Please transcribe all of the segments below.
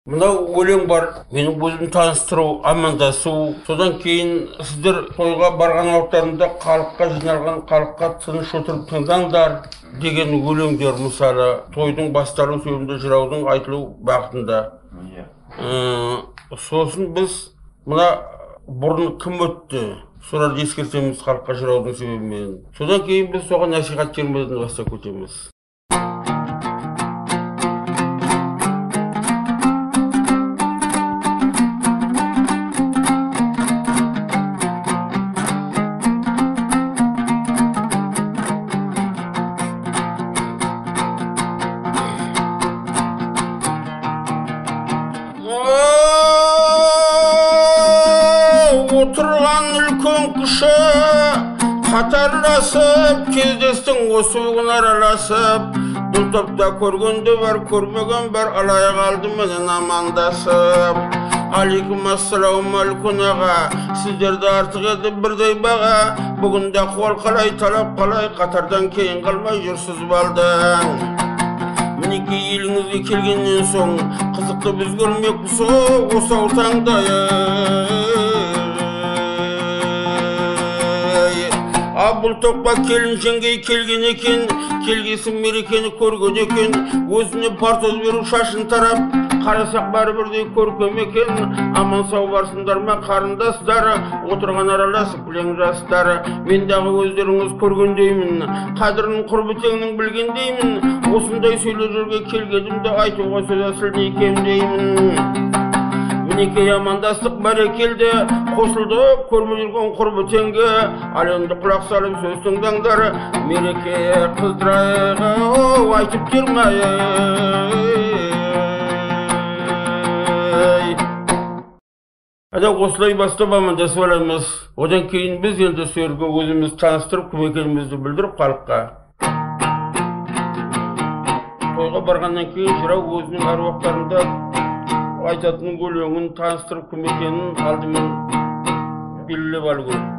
Мына өлең бар, менің өзім таныстыру, амандасу. Содан кейін сіздер тойға барған уақыттарында халыққа жиналған, халыққа тыныш отырып тыңдаңдар деген өлеңдер, мысалы тойдың басталу сөзінде жыраудың айтылу бағытында. Сосын біз мына бұрын кім өтті, соларды ескертеміз халыққа жыраудың себебімен. Содан кейін біз соған насихат термеден бастап көтеміз. Отырған үлкен кіші қатарласып, кездестің осы бүгін араласып, бұл топта көргенде бар, көрмеген бар, алай қалды менен амандасып. Алейкум ассалам алейкум аға, сіздерді артық еді бірдей баға, бүгінде қол қалай, талап қалай, қатардан кейін қалмай жүрсіз балдаң. Мінеки еліңізге келгеннен соң қызықты біз көрмекпіз осы таңдай. Бұл топқа келіншеңгей келген екен, келгесін мерекені көрген екен, өзіне партоз беру шашын тарап, қарасақ бәрі бірдей көркем екен. Аман сау барсындар ма қарындастары, отырған араласып білең жастары. Мен дағы өздеріңіз көргендеймін, қадірін құрбытеңнің білгендеймін. Осындай сөйлерге келгенімді айтуға сөз әсілдей кемдеймін. Мінекей амандастық бәрекелді, қосылды көрмей жүрген құрбытеңге. Ал енді құлақ салып сөз тыңдаңдар, мереке қыздырайға айтып жүрмай. Осылай бастап амандасып аламыз. Одан кейін біз енді сөзге өзіміз таныстырып, кім екенімізді білдіріп халыққа. Тойға барғаннан кейін жырау өзінің аруақтарында айтатын өлеңін таныстырып, кім екенін алдымен белгілеп алу керек.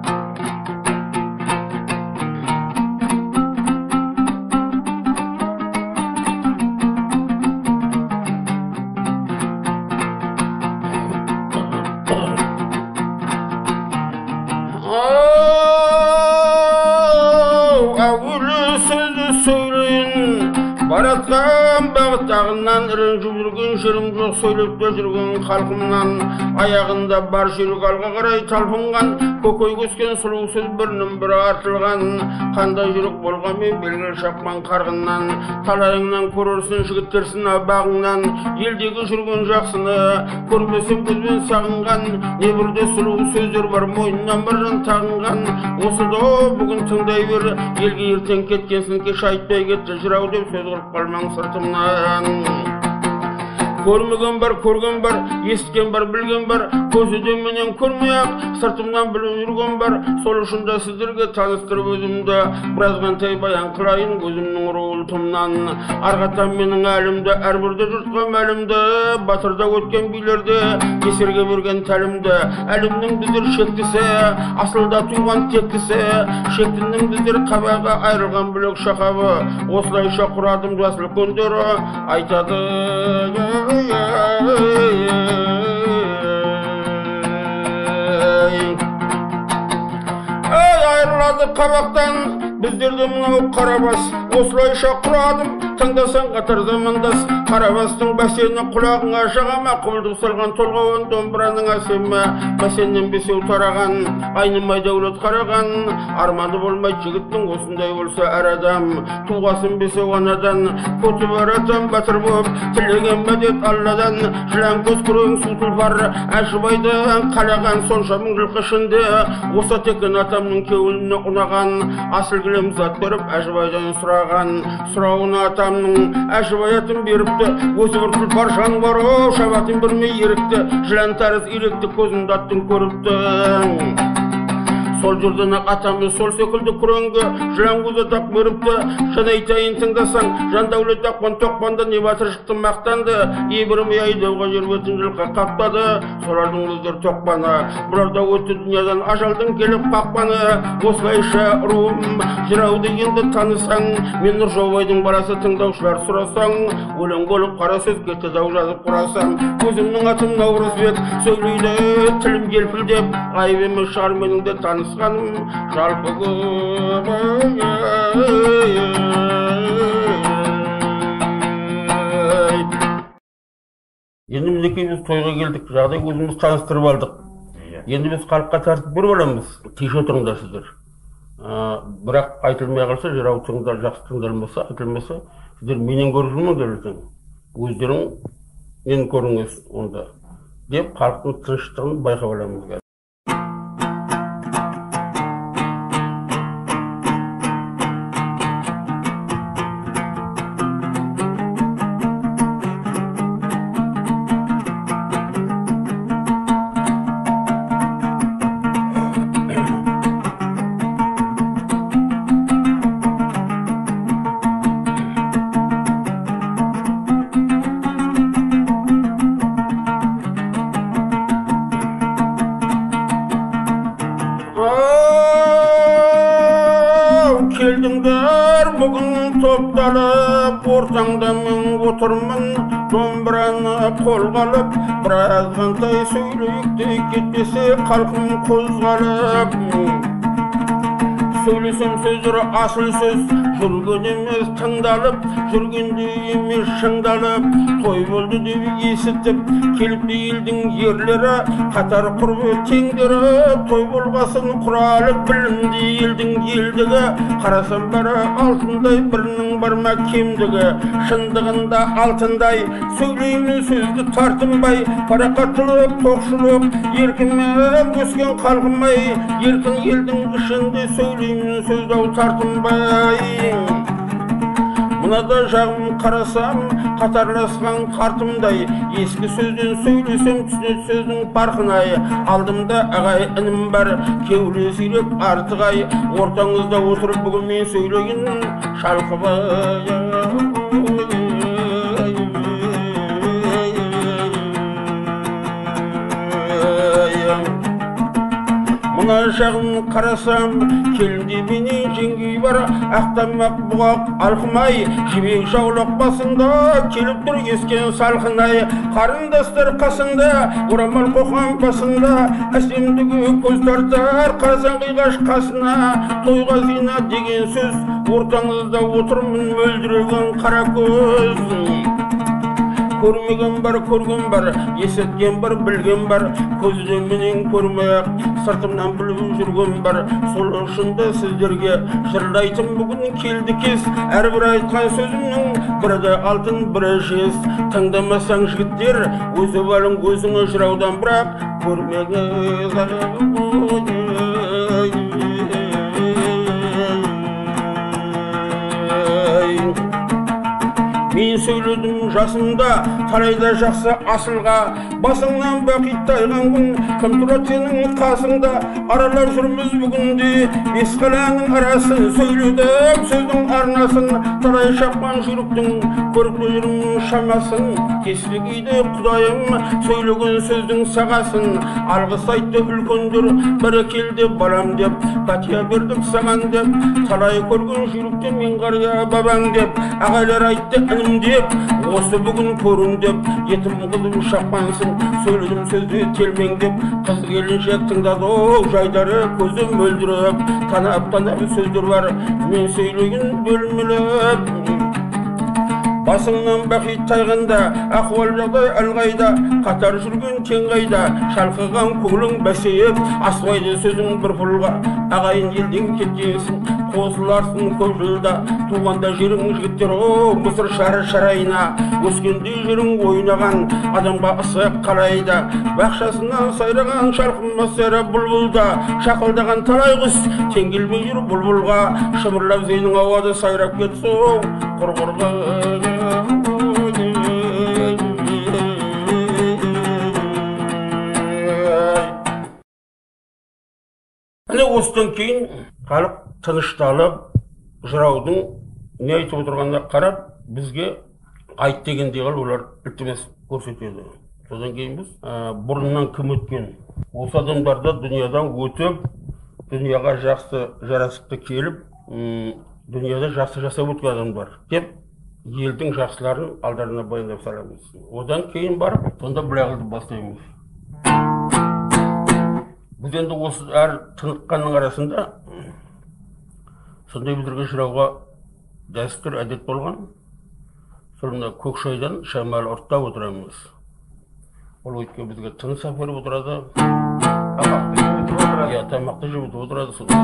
Баратқан бағыттағынан ірінжіп жүрген жерім жоқ, сөйлеп жүрген халқымнан. Аяғында бар жүрек алға қарай талпынған, көкөй көскен сұлу сөз бірінің бірі артылған. Қандай жүрек болғанмен белгілі шапқан қарғыннан, талайыңнан көрерсің жігіттерсін абағыңнан. Елдегі жүрген жақсыны көрмесем көзбен сағынған, не бірде сұлу сөздер бар мойнынан бірін тағынған. Осы да бүгін тыңдай бер, елге ертең кеткенсін кеш айтпай кетті жырау деп сөз қылып қалмаң сыртымнан. Көрмеген бар, көрген бар, естіген бар, білген бар, көзіден менен көрмей-ақ, сыртымнан біліп жүрген бар. Сол үшін да сіздерге таныстырып өзімді, біразғантай баян қылайын өзімнің рултымнан. Арғатан менің әлімді, әрбірді жұртқа мәлімді, батырда өткен билерді, кесерге берген тәлімді. Әлімнің біздер шектісі, асылда туған тектісі, шектінің біздер қабағы айрылған бөлек шақабы. Осылайша құрадым жасыл көндері, айтады айырылады қабақтан біздерді мынау қарабас. Осылайша құрадым, тыңдасаң қатар замандас. Қарабастың бәсені құлағыңа жағама, құлдық салған толғауын домбыраның әсемі. Бәсеннен бесеу тараған, айнымай дәулет қараған. Арманы болмай жігіттің осындай болса әр адам. Туғасын бесеу анадан, көтіп әр адам батыр болып, тілеген мәдет алладан. Жылан көз күрең су тұлпар, әжібайдан қалаған сонша мың жылқы ішінде. Осы текен атамның кеуіліне ұнаған, асыл кілем зат беріп әжібайдан сұраған. Сұрауына атамның әжібаятын беріпті, өзі бір тұлпар жан бар, шабатын бірмей ерікті. Жылан тәріз иректі көзін даттың көріпті. Sol жерден ақ атамыз сол секілді күреңге жылаңғызы тақ беріпті. Шын айтайын тыңдасаң, жан дәулет ақпан тоқпанды не батыр шықты мақтанды. Ебірім айдауға жербетін жылқа қаптады. Солардың өздер тоқпаны, бұларда өтті дүниядан ажалдың келіп қақпаны. Осылайша руым жырауды енді танысаң, мен Нұржаубайдың баласы тыңдаушылар сұрасаң, өлең болып қара сөз кетті дау жазып құрасаң. Өзімнің атым Наурызбек, сөйлейді тілім келпілдеп, айып емес шығар менің де танысқаным жалпы көп. Енді мінекей біз тойға келдік, жағдай өзіміз таныстырып алдық. Енді біз халыққа тартып беріп аламыз, тиіш отырыңдар сіздер. Бірақ айтылмай қалса, жырау тыңдар, жақсы тыңдалмаса, айтылмаса, сіздер менен көріп жүрмеңдер, өздерің мен көріңіз онда деп халықтың тыныштығын байқап аламыз. Келдіңдер бүгін топталып, ортаңда мен отырмын, домбыраны қолға алып, біраз қандай сөйлейік дей кетпесе қалқым қозғалып. Söylesem sözdері асыл сөз, жүрген емес тыңдалып, жүргенде емес шыңдалып, той болды деп есітіп, келіпті елдің ерлері, қатар құрбы теңдері, той болғасын құралып, білімді елдің елдігі, қарасам бәрі алтындай, бірінің бар ма кемдігі, шындығында алтындай, сөйлеймін сөзді тартынбай, парақаттылық, тоқшылық, еркінмен өскен қалқымай, еркін елдің ішінде сөйлеймін сөздау тартынбай. Мынада жағым қарасам, қатарласқан қартымдай, ескі сөзден сөйлесем түсінет сөздің парқынай. Алдымда ағай інім бар, кеуле сүйреп артығай, ортаңызда отырып бүгін мен сөйлеген шалқыбай. Мына жағын қарасам, келінде менен жеңгей бар, ақтамақ бұғақ алқымай, жібек жаулық басында, келіп тұр ескен салқынай. Қарындастар қасында, орамал қоқан басында, әсемдігі көз тартар, қарасаң қиғаш қасына. Тойға зина деген сөз, ортаңызда отырмын мөлдіреген қара көз. Көрмеген бар, көрген бар, есеткен бар, білген бар, көзден менен көрмек, сыртымнан біліп жүрген бар. Сол үшін де сіздерге жырлайтын бүгін келді кез, әрбір айтқан сөзімнің бірі алтын, бірі жез. Тыңдамасаң жігіттер, өзі балың өзіңі жыраудан бірақ көрмегіз. Мен сөйледім жасымда, тарайда жақсы асылға, басыңнан бақит тайған күн, кім тұрады сенің қасыңда, аралап жүрміз бүгінде, бес қаланың арасын, сөйледім сөздің арнасын, тарай шапқан жүйріктің, көрікті жүрмін шамасын, кесілік ейді құдайым, сөйлеген сөздің сағасын, алғыс айтты үлкендер, бәрекелді балам деп, пәтия бердік саған деп, талай көрген жүйрікті мен қария бабаң деп, ағайлар айтты деп, осы бүгін көрін деп, етім қызым шапқансың, сөйледім сөзді телмең деп, қыз келіншек тыңдады жайдары көзі мөлдіріп, танап сөздер бар, мен сөйлеген бөлмелеп. Басыңнан бақит тайғанда, ахуал жағдай әлғайда, қатар жүрген тең қайда, шалқыған көңілің бәсейіп, асқайды сөзің бір пұлға, ағайын елден кеткенсің, қосыларсың көп жылда, туғанда жерің жігіттер, мысыр шары шарайына, өскенде жерің ойнаған, адамға ысық қалайда, бақшасынан сайраған шалқынмас сәрі бұлбұлда, шақылдаған талай құс, тең келмей жүр бұлбұлға, шымырлап зейнің ауады сайрап кетсің, құрғырға. Ана осыдан кейін халық тынышталып, жыраудың не айтып отырғанына қарап, бізге айт дегендей қылып олар ілтімес көрсетеді. Содан кейін біз бұрыннан кім өткен, осы адамдарда дүниядан өтіп, дүнияға жақсы жарасықты келіп, дүнияда жақсы жасап өткен адамдар деп, елдің жақсыларын алдарына баяндап саламыз. Одан кейін барып, сонда бұлағылды бастаймыз. Біз енді осы әр тыныққанның арасында сондай біздерге жырауға дәстүр әдет болған. Сонда көкшайдан шамал ұрттап отырамыз. Ол өйткен бізге тыныс әперіп отырады. Тамақты жібітіп отырады сонда.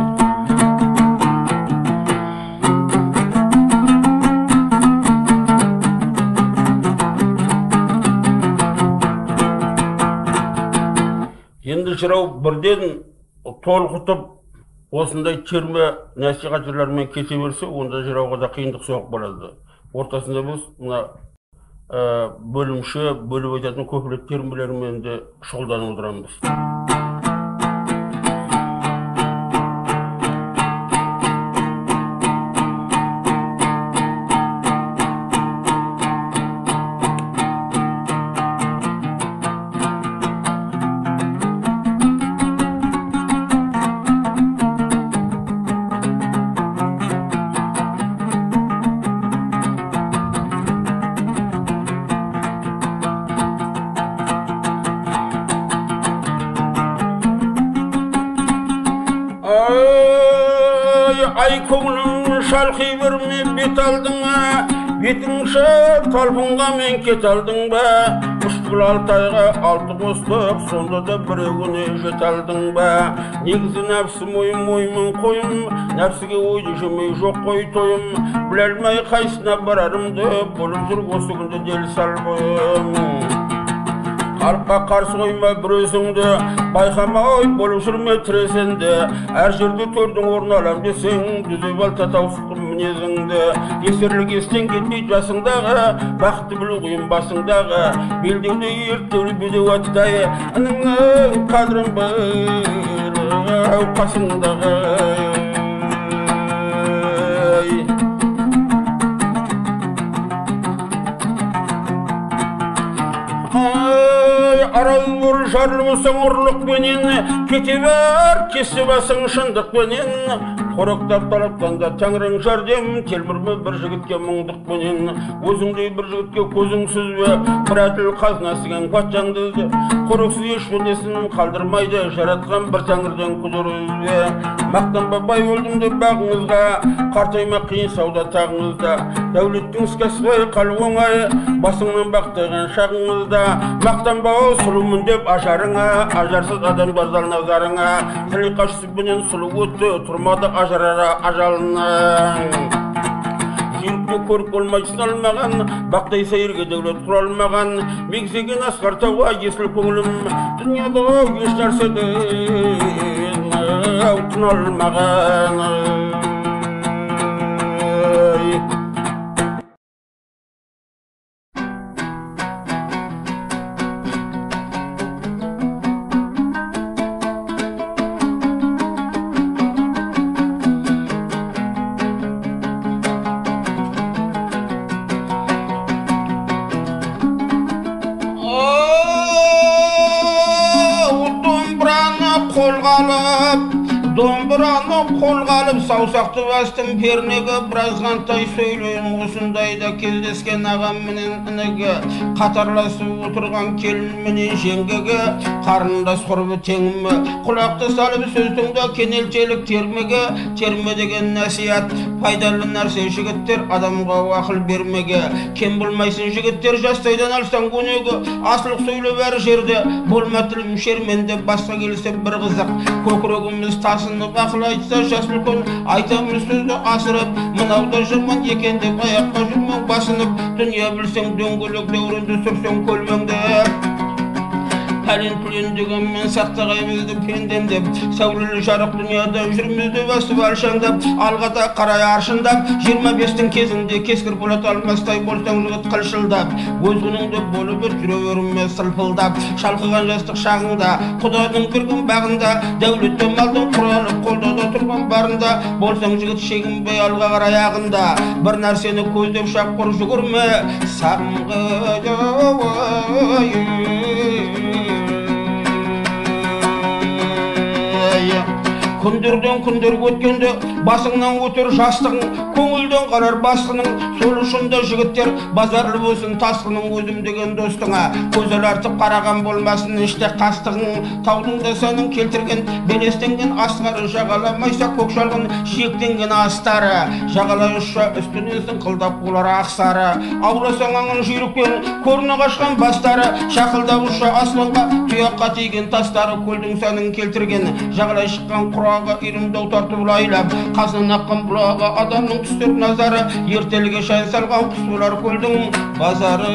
Енді жырау бірден толқытып, осындай терме насихат жырлармен кете берсе, онда жырауға да қиындық соғып болады. Ортасында біз бөлімші, бөліп айтатын көпірек термелермен де шұғылданып отырамыз. Ай көңілің шалқи берме бет алдыңа, бетіңші талпынға мен кет алдың ба? Ұшқыл алтайға алты қостық, сонда да біреуіне жет алдың ба? Негізі нәпсі мойым қойым, нәпсіге ойды жемей жоқ қой тойым. Біле алмай қайсына барарымды, болып жүр осы күнді дел сал бойым. Халыққа қарсы қойма бір өзіңді, байқамай болып жүрме тіресенді. Әр жерде төрдің орын алам десең, дүзеп ал татаусыз мінезіңді. Есерлік естен кетпей жасыңдағы, бақытты білу қиын басыңдағы. Белдеуде ертеулі бедеу аттай, ініңнің қадірін бір қасыңдағы. Арал бұр жарылмысың ұрлықпенен, кете бер, кесе басың шындықпенен. Қорақтап талаптанда тәңірің жардем, телмірме бір жігітке мұңдықпенен. Өзіңдей бір жігітке көзің сүзбе, бір әділ қазынасыған патшаңды ізде. Қорықсыз еш пендесін қалдырмайды, жаратқан бір тәңірден күдір үзбе. Мақтанба бай болдым деп бағыңызға, қартайма қиын сауда тағыңызда. Дәулеттің іскәсібай қалу оңай, басыңнан бақтаған шағыңызда. Мақтанба сұлумын деп ажарыңа, ажарсыз адам базал назарыңа. Сілиқашсызбенен сұлу өтті, тұрмады ажарара ажалынан. Жүйрікте көріп болмайсын алмаған, бақтай сайырге дәулет құра алмаған. Мегзеген асқар тауға есіл көңілім, дүнияда еш нәрседен тына алмаған. Домбыраны қолға алып, саусақты бастым пернеге, біраз қантай сөйлейін. Осындайда кездескен ағам менен ініге, қатарласып отырған келін менен жеңгеге, қарындас құрбы теңіме, құлақты салып сөздің кенелчелік термеге. Терме деген нәсият, пайдалы нәрсе жігіттер, адамға ақыл бермеге. Кем болмайсың жігіттер, жастайдан алсаң көнеге. Асылық сөйлеп әр жерде, болма тілім шерменде, басқа келсе бір қызық. Көкірегіміз тасынып ақыл айтса жас үлкен, айтамыз сөзді асырып. Мынау жаман екен деп аяққа жүрмең басынып. Дүние білсең дөңгелек дәуренді сүрсең көлмеңді. пәлен түлен дегенмен сақтағаймызды пендем деп сәулелі жарық дүнияда жүрмізді басып алшаңдап алғада қарай аршындап 25-тің кезінде кескір болат алмастай болсаң жігіт қылшылдап өз күніңді болып жүре берме сылпылдап шалқыған жастық шағыңда құданың кірген бағында дәулетті малдың құралып қолдада тұрған барында болсаң жігіт шегінбей алға қарай ағында бір нәрсені көздеп шапқыр жүгірме күндерден күндер өткенде басыңнан өтер жастығың көңілден қалар басқының сол үшін де жігіттер базарлы болсын тасқының өзім деген достыңа көзіл артып қараған болмасын іште қастығың таудың да сенің келтірген белестенген асқары жағаламайса көк шалғын жиектенген астары жағалай ұшса үстінен сыңқылдап олар ақсары ауласаң аңын жүйрікпен көріне қашқан бастары шақылдап ұшса асланға тұяққа тиген тастары көлдің сенің келтірген жағалай шыққан құраға ирімдау тартып лайлап қасынан аққан бұлағы адамның түстер назары ертелге шай салған құс болар көлдің базары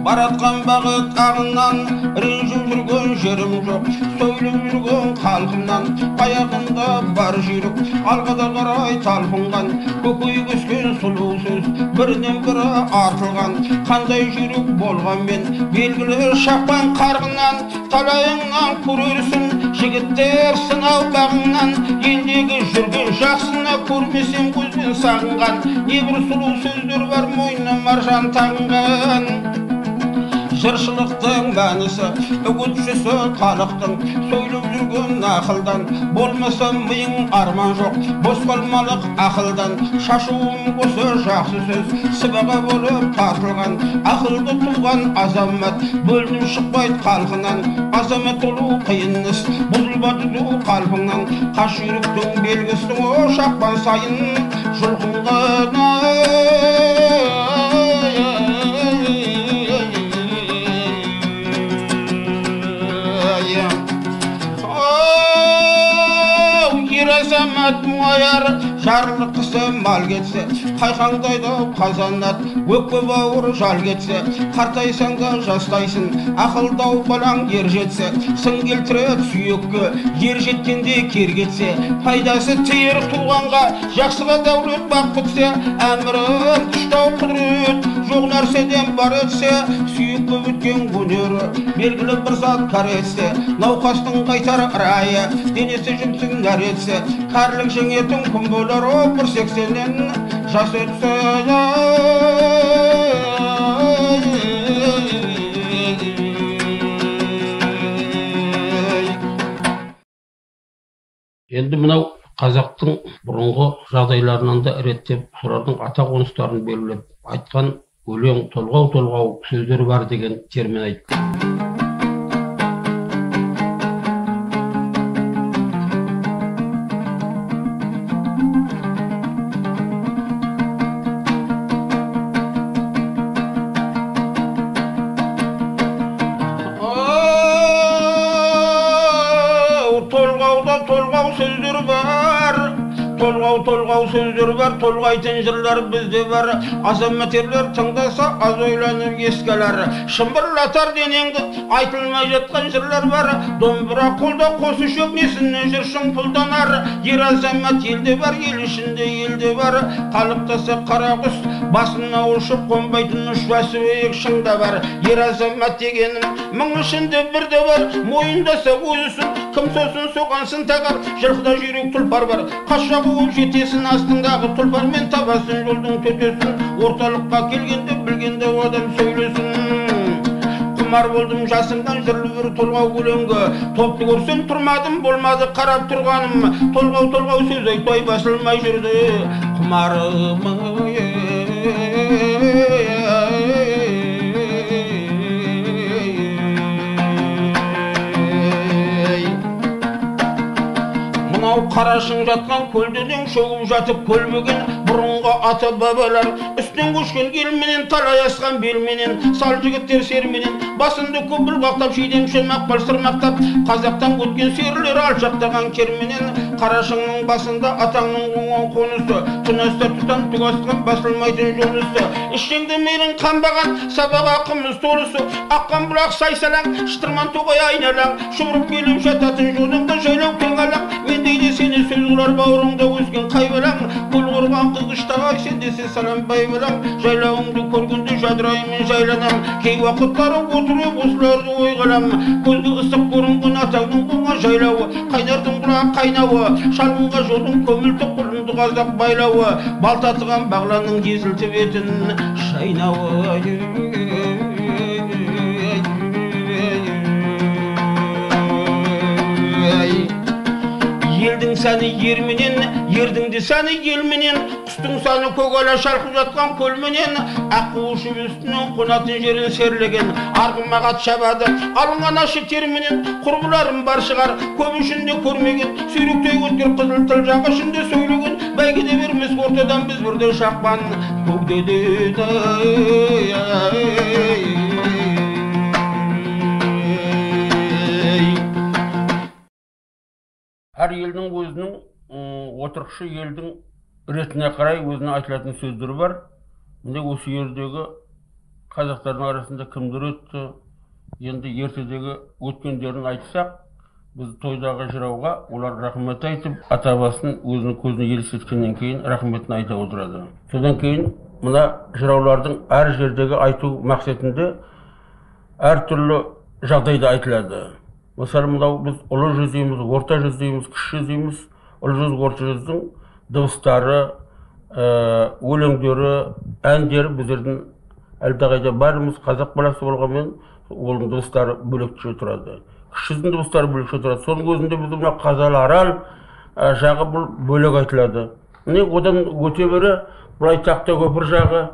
баратқан бағыт ағынан ренжіп жүрген жерім жоқ сөйлеп жүрген халқымнан аяғында бар жүйрік алғада қарай талпынған көкейге өскен сұлу сөз бірінен бірі артылған қандай жүйрік болғанмен белгілі шапқан қарғынан талайыңнан көрерсің жігіттер сынау бағыңнан елдегі жүрген жақсыны көрмесем көзбен сағынған небір сұлу сөздер бар мойнына маржан тағынған жыршылықтың мәнісі үгітшісі халықтың сөйлеп жүрген ақылдан болмаса миың арман жоқ бос қалмалық ақылдан шашуым осы жақсы сөз сыбаға болып тартылған ақылды туған азамат бөлініп шықпайды халқынан азамат болу қиын іс бұзылбады ду қалпыңнан қас жүйріктің белгісі о шақпан сайын жұлқынған азамат мұғаяр жарлық қысы мал кетсе қайқаңдайды қазанат өкпе бауыр жал кетсе қартайсаң да жастайсың ақылдау балаң ер жетсе сын келтіреді сүйекке ер жеткенде кер кетсе пайдасы тиер туғанға жақсыға дәулет бақ бітсе әмірін күштау құдірет жоқ нәрседен бар етсе сүйекке біткен өнері белгілі бір зат кар етсе науқастың қайтар райы денесі жұмсын нәр етсе кәрілік жеңетін күн болар о бір 80-нен жас өтсе енді мынау қазақтың бұрынғы жағдайларынан да реттеп солардың ата қоныстарын белгілеп айтқан өлең толғау сөздері бар деген термин айтты. Толғау сөздер бар, толғайтын жырлар бізде бар. Азамат ерлер тыңдаса аз ойланып ескелер. Шымбырлатар денеңді айтылмай жатқан жырлар бар. Домбыра қолда қосы шөк несінен жүршің пұлданар. Ер азамат елде бар, ел ішінде елде бар. Қалықтаса қара құс басына ұшып қонбайтын ұшбасы өйек шыңда бар. Ер азамат дегенім мың ішінде бірде бар. Мойындаса өзісін кім сосын соғансын тағар. Жылқыда жүйрік тұлпар бар, қашша қуып жетесін астындағы тұлпармен табасын жолдың төтесін. Орталыққа келгенде білгенде адам сөйлесін. Құмар болдым жасымдан жырлы бір толғау өлеңге. Топты көрсем тұрмадым, болмады қарап тұрғаным. Толғау сөз айтпай басылмай жүрді. құмарым мынау қарашың жатқан көлденең шөгіп жатып көлбеген бұрынғы ата бабалар үстінен көшкен елменен талай асқан белменен сал жігіттер серменен басымды көп бұлғақтап шидемші мақпал сырмақтап қазақтан өткен серілер алшақтаған керменен қарашыңның басында атаңның оңған қонысы тұнаста тұтан түк асқан басылмайтын жонысы ішеңді менің қанбаған сабаға қымыз толысы аққан бұлақ сайсалаң шытырман тоғай айналаң шұбырып келіп жататын жолыңды жайлау кең алаң мендейде сені сөз қылар бауырыңда өскен қай балаң көл құрған қызғыштағай сен десе салам бай балаң жайлауыңды көргенде жадыраймын жайланам кей уақыттары отырып осыларды ойғалам көзге ыстық көрінген атаңның оңа жайлауы қайнардың құлақ қайнауы шалғынға жолдың көмілті құлынды қазақ байлауы балтатыған бағланның жезілтіп етін шайнауы елдің сәні ерменен ердің де сәні елменен құстың саны көгала шалқып жатқан көлменен аққушы үстінен қонатын жерін серлеген арғымағат шабады алынған ашы терменен құрбыларым бар шығар көп ішінде көрмеген сүйріктей өткір қызыл тіл жағы ішінде сөйлеген бәйгеде бермес ортадан біз бірде шақпан көкдеден әр елдің өзінің отырықшы елдің ретіне қарай өзінің айтылатын сөздері бар. Міне осы жердегі қазақтардың арасында кімдер өтті, енді ертедегі өткендерін айтсақ, біз тойдағы жырауға олар рахмет айтып, ата басын өзінің көзіне елестеткеннен кейін рахметін айта отырады. Содан кейін мына жыраулардың әр жердегі айту мақсатында әртүрлі жағдайда айтылады. Мысалы, мынау біз ұлы жүз дейміз, орта жүз дейміз, кіші жүз дейміз. Ұлы жүз, орта жүздің дыбыстары, өлеңдері, әндері біздердің әлдеқайда бәріміз қазақ баласы болғанмен, оның дыбыстары бөлекше тұрады. Кіші жүздің дыбыстары бөлекше тұрады. Соның өзінде біздің мына Қазалы Арал жағы бұл бөлек айтылады. Міне одан өте бері Бұлай Тақта көпір жағы,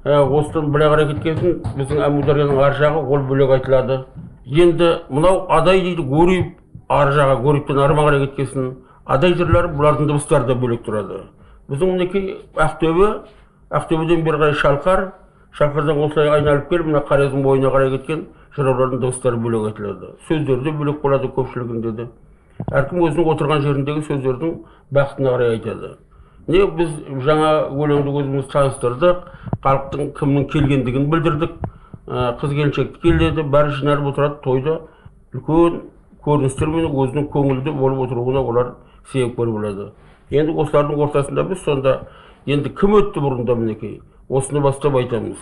осыдан былай қарай кеткесін, біздің Әмударияның ар жағы ол бөлек айтылады. Енді мынау адай дейді, Гөріп, ар жағы, Гөріптен арма қарай кеткесін, адай жырлары бұлардың дыбыстары да бөлек тұрады. Біздің мінекей Ақтөбе, Ақтөбеден бері қарай Шалқар, Шалқардан осылай айналып келіп, мына Қарездің бойына қарай кеткен жыраулардың дыбыстары бөлек айтылады. Сөздері де бөлек болады көпшілігінде де. Әркім өзінің отырған жеріндегі сөздердің бақытына қарай айтады. Не біз жаңа өлеңді өзіміз таныстырдық, халықтың кімнің келгендігін білдірдік. Қыз келіншекті келеді, бәрі жиналып отырады тойда. Үлкен көріністермен өзінің көңілді болып отыруына олар себеп болады. Енді осылардың ортасында біз сонда енді кім өтті бұрында мінекей? Осыны бастап айтамыз.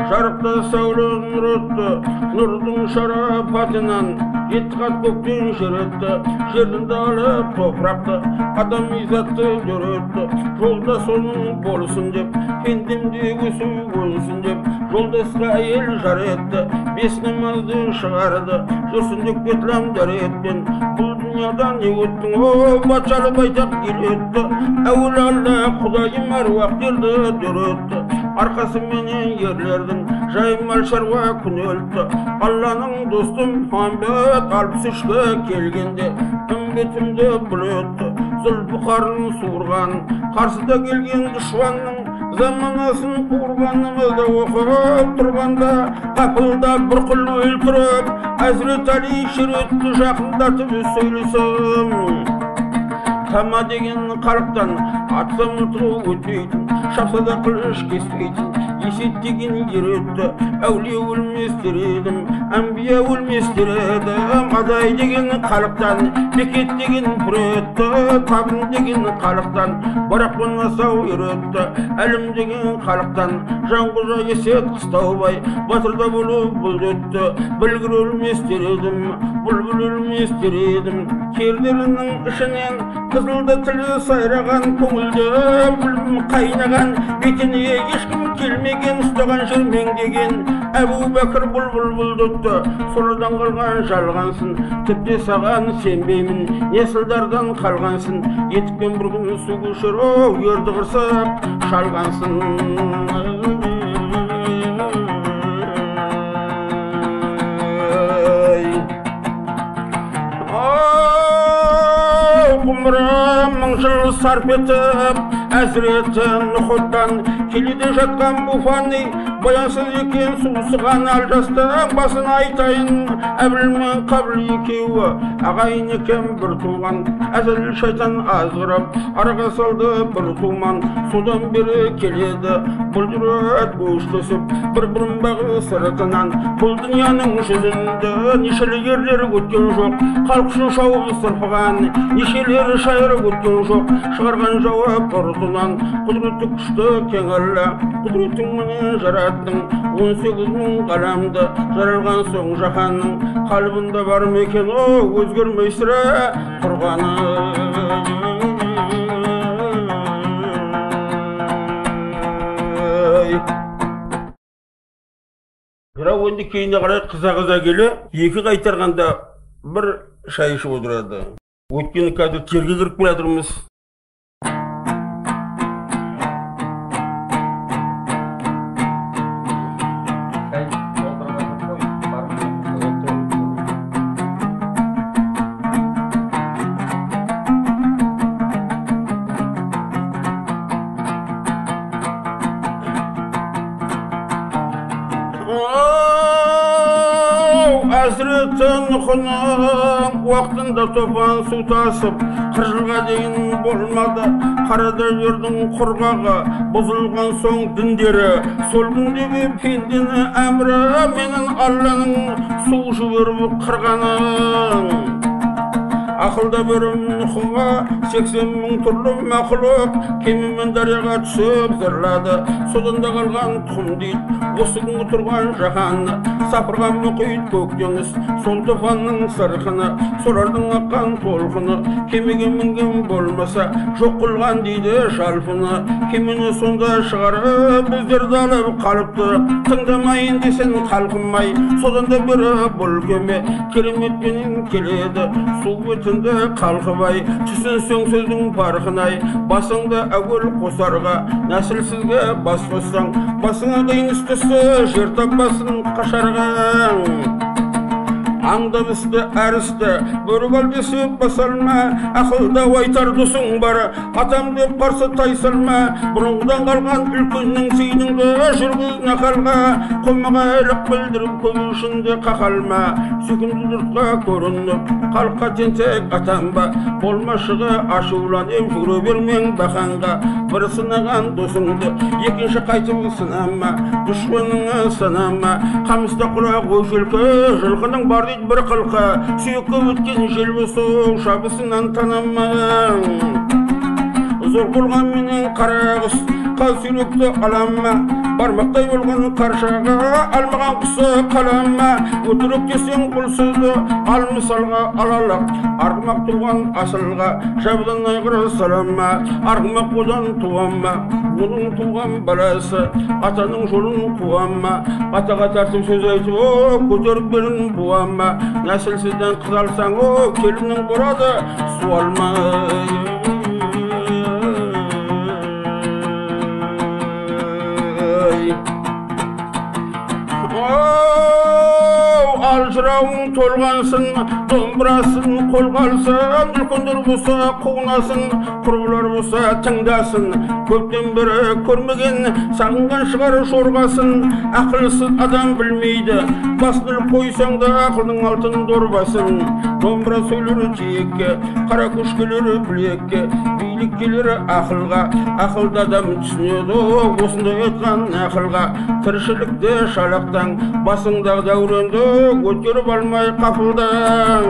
Жарықта сәуле нұр өтті, нұрдың шарапатынан жетті қат көктен жер өтті, жердің далып топырақты, адам изатты жер өтті. Жолда соның болсын деп, пендемде өсу өнсін деп, жолдасқа әйел жар етті, бес намазды шығарды, жүрсін деп кетілам дәретпен. Бұл дүниядан не өттің, о, батшалы байтақ ел өтті, әуел Алла Құдайым әруақ жерді дер өтті. Арқасы менен ерлердің жаймал шаруа күн өлтті. Алланың достым Мұхаммед 63-ке келгенде үмбетімді бұл өтті. Зұлпықарын суырған қарсыда келген дұшпанның заманасын қуырғанымызды оқып тұрғанда қапылда бір құл өлтіріп Әзірет Али шеретті жақындатып сөйлесім. Қама деген қалықтан атса мылтығы өтпейтін, шапса да қылыш кеспейтін, есеттеген ер өтті. Әулие өлместер едім, әмбия өлместер едім. Адай деген халықтан, бекет деген пір өтті. Табын деген халықтан, барақ болмасау ер өтті. Әлім деген халықтан, Жанқожа Есет Қыстаубай, батырда болып бұл өтті. Білгір өлместер едім, бұлбұл өлместер едім. Кердерінің ішінен қызылды тілі сайраған, көңілді бүлбім қайнаған, бетіне ешкім келмеген, ұстаған жүрмеңдеген Әбу Бәкір бұлбұл бұлдытты. Сорадан қалған жалғансың, тіпті саған сенбеймін, несілдардан қалғансың. Етікпен бір күн су көшір, ерді қырсып шалғансың. Ғұмырым мың жыл сарп етіп, әзіреттен нұхыттан келеде жатқан буфаны, баянсыз екен суысыған алжастың басын айтайын. Әбіл мен Қабыл екеуі ағайын екен бір туған, әзіл шайтан азғырып араға салды бір туман. Содан бері келеді бұл жүрет көштесіп, бір-бірін бағы сыртынан. Бұл дүнияның жүзінде нешелі ерлер өткен жоқ, халық үшін шауып сырпыған нешелер шайырып өткен жоқ. Шығарған жауап ұртынан, құдіреті күшті кең Алла, құдіретің менен жараттың 18 мың ғаламды. Жаралған соң жаһанның қалбында бар ма екен өзгермей сірә құрғаны. Бірақ енді кейіне қарай қыза келе, екі қайтарғанда бір шай ішіп отырады. Өйткені қазір терге кіріп келе жатырмыз. Әзіреттен құным уақытында топан су тасып, 40 жылға дейін болмады қарада жердің құрғағы. Бұзылған соң діндері, сол күндегі пендені әмірі менің Алланың су жіберіп қырғаның. Ақылда бөрім нұхыға 80 мың түрлі мақұлық кемімен дарияға түсіп зырлады. Содан да қалған тұқым дейді осы күнгі тұрған жаһанны, сапырған мұхит көк теңіз, сол тұфанның сырқыны, солардың аққан толқыны. Кемеге мінген болмаса жоқ қылған дейді жалпыны. Кемені сонда шығарып біздерді алып қалыпты, тыңдамайын десен қалқынмай. Содан да бері бұл кеме кереметпенен келеді, су бетінде қалқыбай. Түсінсең сөздің парқынай, басыңды әуел қосарға, нәсілсізге бас қоссаң басыңа қиын істесі жер таппасын қашарған. Аңдабысты әрісті бөрік ал десе басалма, ақылда айтар досың бар, атам деп қарсы тайсалма. Бұрынғыдан қалған үлкеннің сыйыныңды жүргіз нақалға, қомаға айлық білдіріп көбі ішінде қақалма. Сүйкімді жұртқа көрініп халыққа тентек атанба, болмашығы ашуланып жүре бермең бақанға. Бір сынаған досыңды екінші қайтып сынама, дұшпаныңа санама. Қамыста құлақ өжелкі жылқының бар дейді бір қылқа, сүйекке өткен жел болсоң шабысынан танамаң. Зор болған менен қарағыс қаз сүйректі алама, бармақтай болған қаршаға алмаған құсы қалама. Өтірік десең бұл сөзді ал мысалға алалақ, арғымақ туған асылға жабыдан айғыры салама. Арғымақ одан туама, оның туған баласы атаның жолын қуама. Атаға тартып сөз айтып көтеріп берін буама. Нәсілсізден қыз алсаң келіннің бұрады су алмай. Алжырауың толғансын, домбырасын қолға алсын, үлкендер болса қуынасың, құрбылар болса тыңдасын. Көптен бері көрмеген сағынған шығар жорғасын. Ақылсыз адам білмейді, басын қойсаң да ақылдың алтын дорбасын. Домбыра сөйлері жиекке, қара көшкелері білекке, билік келер ақылға, ақылды адам түсінеді осындай айтқан ақылға. Тіршілікте шалақтан, басыңдағы дәуренді өткеріп алмай қапылдан.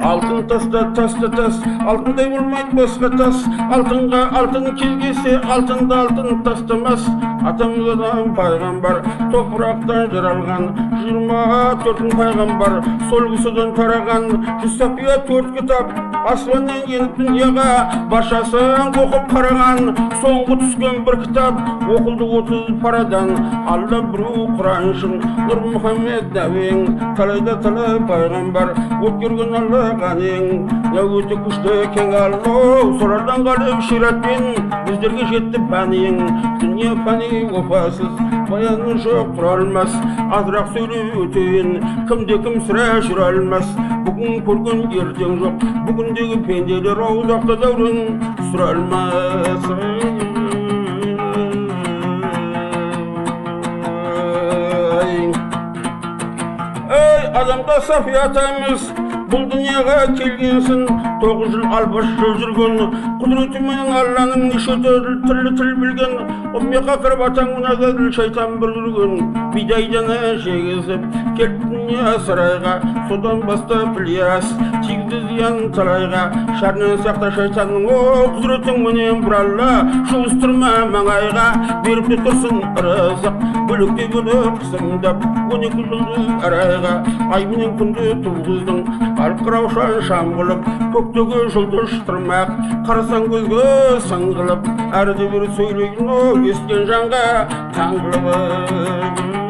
Алтын таста тасты тас, алтындай болмайды басқа тас. Алтынға алтын келгесе, алтынды алтын тастамас. Атамыздан пайғамбар, топырақтан жаралған 24 пайғамбар, сол кісіден тараған 100 сапия 4 кітап. Аспаннан еніп дүнияға баршасын оқып қараған, соңғы түскен бір кітап оқылды 30 парадан. Алла біреу Құраншың, Нұр Мұхаммед нәбиң, талайда талай пайғамбар өткерген Алла ғанең. Өте күшті кең Аллах, солардан қалып ширатпен біздерге жетті пәнең. Дүние пәне опасыз, баяны жоқ тұра алмас. Азырақ сөйлеу өтейін, кімде-кім сірә жүре алмас. Бүгін көрген ертең жоқ, бүгіндегі пенделер аузақта дәурен сүре алмас. Ей адамда Сафия атамыз, бұл дүнияға келгенсін 9 жыл албаш жол жүрген, құдіретімен Алланың неше түрлі тіл білген. Ұммеқа кіріп атаң мұнададыл шайтан бір жүрген, бидайданы жегізіп келіп дүния сарайға. Содан бастап Ілияс тигізді зиян талайға. Шарынан сақта шайтанның құдіретің менен бір Алла, жуыстырма маңайға. Беріп те тұрсын ырызық, бөлікте бөлік қысымдап 12 жылды арайға. Ай менен күнді туғыздың, алып қыраушан шам қылып, көктегі жұлдыз тұрмақ, қарасан көзге саңғылып, әрде бір сөйлейін естен жанға таңғылып.